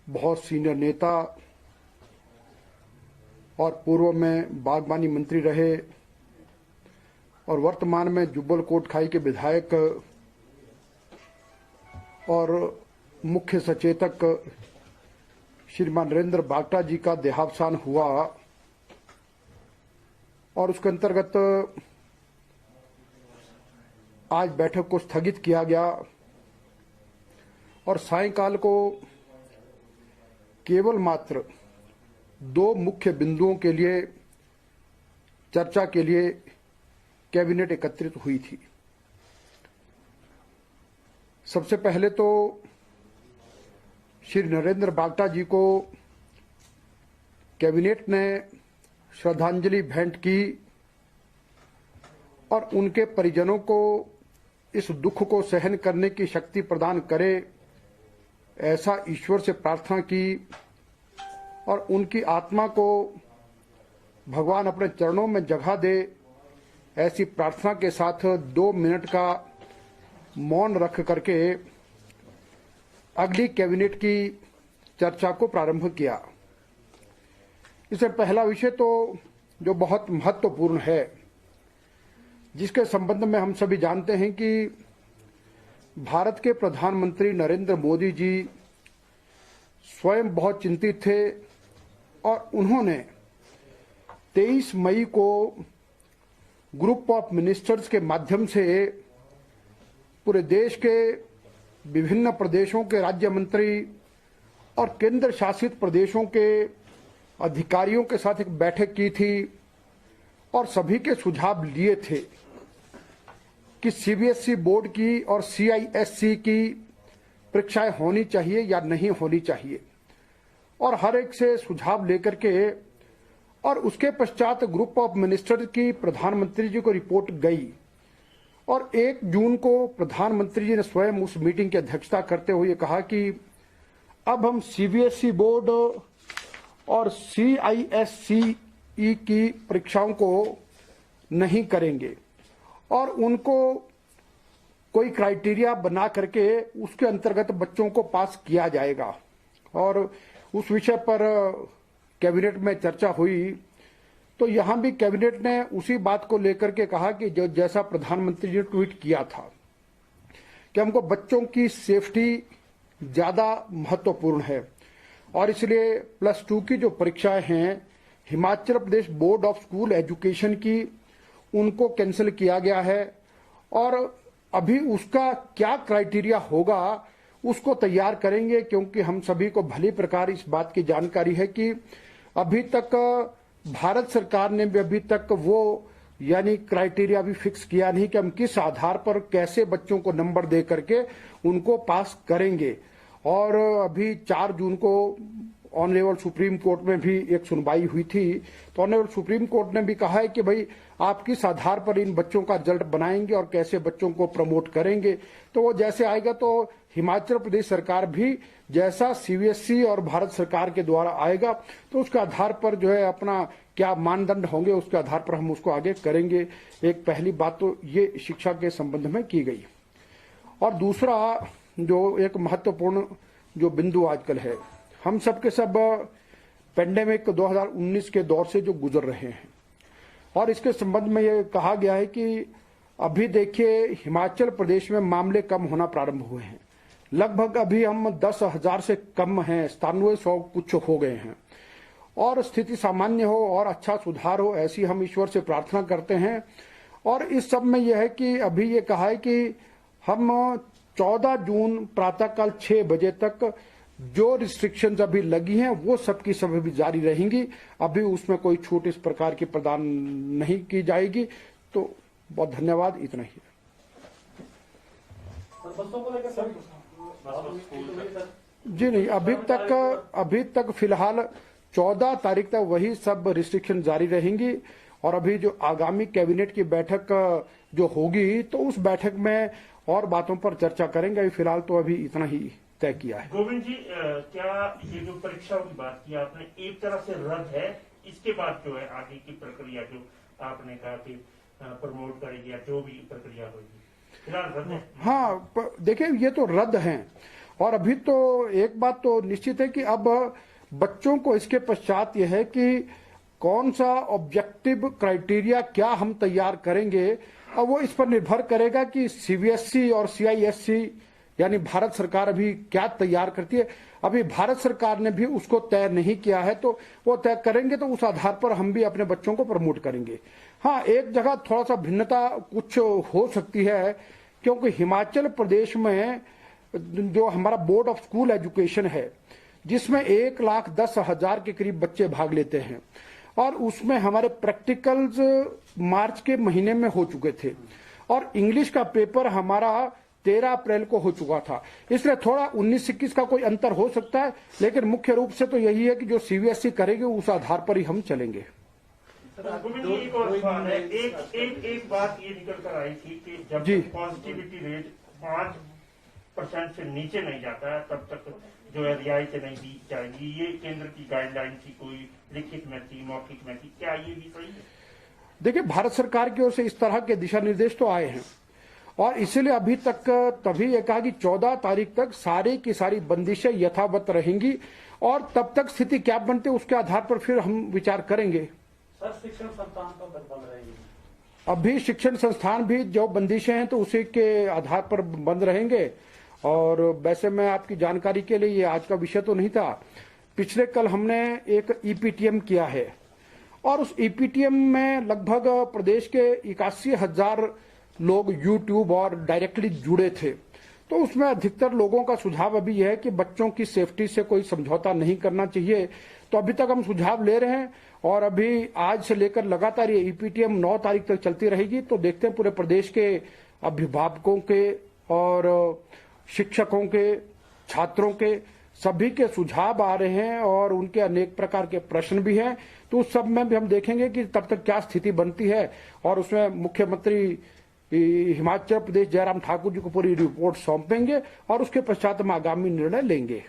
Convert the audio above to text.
बहुत सीनियर नेता और पूर्व में बागबानी मंत्री रहे और वर्तमान में जुब्बल कोटखाई के विधायक और मुख्य सचेतक श्रीमान नरेंद्र बागटा जी का देहावसान हुआ और उसके अंतर्गत आज बैठक को स्थगित किया गया और सायंकाल को केवल मात्र 2 मुख्य बिंदुओं के लिए चर्चा के लिए कैबिनेट एकत्रित हुई थी। सबसे पहले तो श्री नरेंद्र बागटा जी को कैबिनेट ने श्रद्धांजलि भेंट की और उनके परिजनों को इस दुख को सहन करने की शक्ति प्रदान करे, ऐसा ईश्वर से प्रार्थना की और उनकी आत्मा को भगवान अपने चरणों में जगह दे, ऐसी प्रार्थना के साथ 2 मिनट का मौन रख करके अगली कैबिनेट की चर्चा को प्रारंभ किया। इससे पहला विषय तो जो बहुत महत्वपूर्ण है, जिसके संबंध में हम सभी जानते हैं कि भारत के प्रधानमंत्री नरेंद्र मोदी जी स्वयं बहुत चिंतित थे और उन्होंने 23 मई को ग्रुप ऑफ मिनिस्टर्स के माध्यम से पूरे देश के विभिन्न प्रदेशों के राज्य मंत्री और केंद्र शासित प्रदेशों के अधिकारियों के साथ एक बैठक की थी और सभी के सुझाव लिए थे कि सीबीएसई बोर्ड की और सीआईएससी की परीक्षाएं होनी चाहिए या नहीं होनी चाहिए, और हर एक से सुझाव लेकर के और उसके पश्चात ग्रुप ऑफ मिनिस्टर की प्रधानमंत्री जी को रिपोर्ट गई और 1 जून को प्रधानमंत्री जी ने स्वयं उस मीटिंग की अध्यक्षता करते हुए कहा कि अब हम सीबीएसई बोर्ड और सीआईएससीई की परीक्षाओं को नहीं करेंगे और उनको कोई क्राइटेरिया बना करके उसके अंतर्गत बच्चों को पास किया जाएगा। और उस विषय पर कैबिनेट में चर्चा हुई तो यहां भी कैबिनेट ने उसी बात को लेकर के कहा कि जो जैसा प्रधानमंत्री जी ने ट्वीट किया था कि हमको बच्चों की सेफ्टी ज्यादा महत्वपूर्ण है और इसलिए +2 की जो परीक्षाएं हैं Himachal Pradesh board of school education की, उनको कैंसिल किया गया है और अभी उसका क्या क्राइटेरिया होगा उसको तैयार करेंगे, क्योंकि हम सभी को भली प्रकार इस बात की जानकारी है कि अभी तक भारत सरकार ने भी अभी तक वो यानी क्राइटेरिया भी फिक्स किया नहीं कि हम किस आधार पर कैसे बच्चों को नंबर दे करके उनको पास करेंगे। और अभी 4 जून को ऑनरेबल सुप्रीम कोर्ट में भी एक सुनवाई हुई थी तो ऑनरेबल सुप्रीम कोर्ट ने भी कहा है कि भाई आप किस आधार पर इन बच्चों का रिजल्ट बनाएंगे और कैसे बच्चों को प्रमोट करेंगे, तो वो जैसे आएगा तो हिमाचल प्रदेश सरकार भी जैसा सीबीएसई और भारत सरकार के द्वारा आएगा तो उसके आधार पर जो है अपना क्या मानदंड होंगे उसके आधार पर हम उसको आगे करेंगे। एक पहली बात तो ये शिक्षा के संबंध में की गई। और दूसरा जो एक महत्वपूर्ण जो बिंदु आजकल है, हम सब के सब पेंडेमिक 2019 के दौर से जो गुजर रहे हैं और इसके संबंध में ये कहा गया है कि अभी देखिए हिमाचल प्रदेश में मामले कम होना प्रारंभ हुए हैं। लगभग अभी हम 10,000 से कम हैं, 9700 कुछ हो गए हैं और स्थिति सामान्य हो और अच्छा सुधार हो, ऐसी हम ईश्वर से प्रार्थना करते हैं। और इस सब में यह है कि अभी ये कहा है कि हम 14 जून प्रातःकाल 6 बजे तक जो रिस्ट्रिक्शंस अभी लगी हैं वो सबकी सब भी जारी रहेंगी। अभी उसमें कोई छूट इस प्रकार की प्रदान नहीं की जाएगी। तो बहुत धन्यवाद, इतना ही। जी नहीं, अभी तक फिलहाल 14 तारीख तक वही सब रिस्ट्रिक्शन जारी रहेंगी और अभी जो आगामी कैबिनेट की बैठक जो होगी तो उस बैठक में और बातों पर चर्चा करेंगे। फिलहाल तो अभी इतना ही तय किया है। गोविंद जी, क्या ये जो परीक्षाओं की बात की आपने एक तरह से रद्द है, इसके बाद जो है आगे की प्रक्रिया जो आपने कहा कि प्रमोट करेगी या जो भी प्रक्रिया होगी फिलहाल रद्द है? हाँ, देखिए ये तो रद्द है और अभी तो एक बात तो निश्चित है कि अब बच्चों को इसके पश्चात यह है कि कौन सा ऑब्जेक्टिव क्राइटेरिया क्या हम तैयार करेंगे, और वो इस पर निर्भर करेगा कि सीबीएसई और सीआईएससी यानी भारत सरकार अभी क्या तैयार करती है। अभी भारत सरकार ने भी उसको तय नहीं किया है, तो वो तय करेंगे तो उस आधार पर हम भी अपने बच्चों को प्रमोट करेंगे। हाँ, एक जगह थोड़ा सा भिन्नता कुछ हो सकती है, क्योंकि हिमाचल प्रदेश में जो हमारा बोर्ड ऑफ स्कूल एजुकेशन है, जिसमें 1,10,000 के करीब बच्चे भाग लेते हैं, और उसमें हमारे प्रैक्टिकल्स मार्च के महीने में हो चुके थे, और इंग्लिश का पेपर हमारा 13 अप्रैल को हो चुका था। इसलिए थोड़ा 19-21 का कोई अंतर हो सकता है, लेकिन मुख्य रूप से तो यही है कि जो सीबीएसई करेगी उस आधार पर ही हम चलेंगे। गोविंद जी, एक और सवाल है। एक बात ये निकल कर आई थी कि जब पॉजिटिविटी रेट 5% से नीचे नहीं जाता है तब तक जो है रियायतें नहीं दी जाएगी। ये केंद्र की गाइडलाइन थी, कोई लिखित में थी, मौखिक में थी, क्या ये भी सही है? देखिए, भारत सरकार की ओर से इस तरह के दिशा निर्देश तो आए हैं, और इसीलिए अभी तक तभी ये कहा कि 14 तारीख तक सारी की सारी बंदिशें यथावत रहेंगी, और तब तक स्थिति क्या बनती है उसके आधार पर फिर हम विचार करेंगे। सर, शिक्षण संस्थान तो बंद रहेंगे। अभी शिक्षण संस्थान भी जो बंदिशें हैं तो उसी के आधार पर बंद रहेंगे। और वैसे मैं आपकी जानकारी के लिए, ये आज का विषय तो नहीं था, पिछले कल हमने एक ईपीटीएम किया है, और उस ईपीटीएम में लगभग प्रदेश के 81,000 लोग यूट्यूब और डायरेक्टली जुड़े थे। तो उसमें अधिकतर लोगों का सुझाव अभी यह है कि बच्चों की सेफ्टी से कोई समझौता नहीं करना चाहिए। तो अभी तक हम सुझाव ले रहे हैं, और अभी आज से लेकर लगातार ये ईपीटीएम 9 तारीख तक चलती रहेगी। तो देखते हैं पूरे प्रदेश के अभिभावकों के और शिक्षकों के, छात्रों के, सभी के सुझाव आ रहे हैं, और उनके अनेक प्रकार के प्रश्न भी हैं। तो उस सब में भी हम देखेंगे कि तब तक क्या स्थिति बनती है, और उसमें मुख्यमंत्री हिमाचल प्रदेश जयराम ठाकुर जी को पूरी रिपोर्ट सौंपेंगे, और उसके पश्चात हम आगामी निर्णय लेंगे।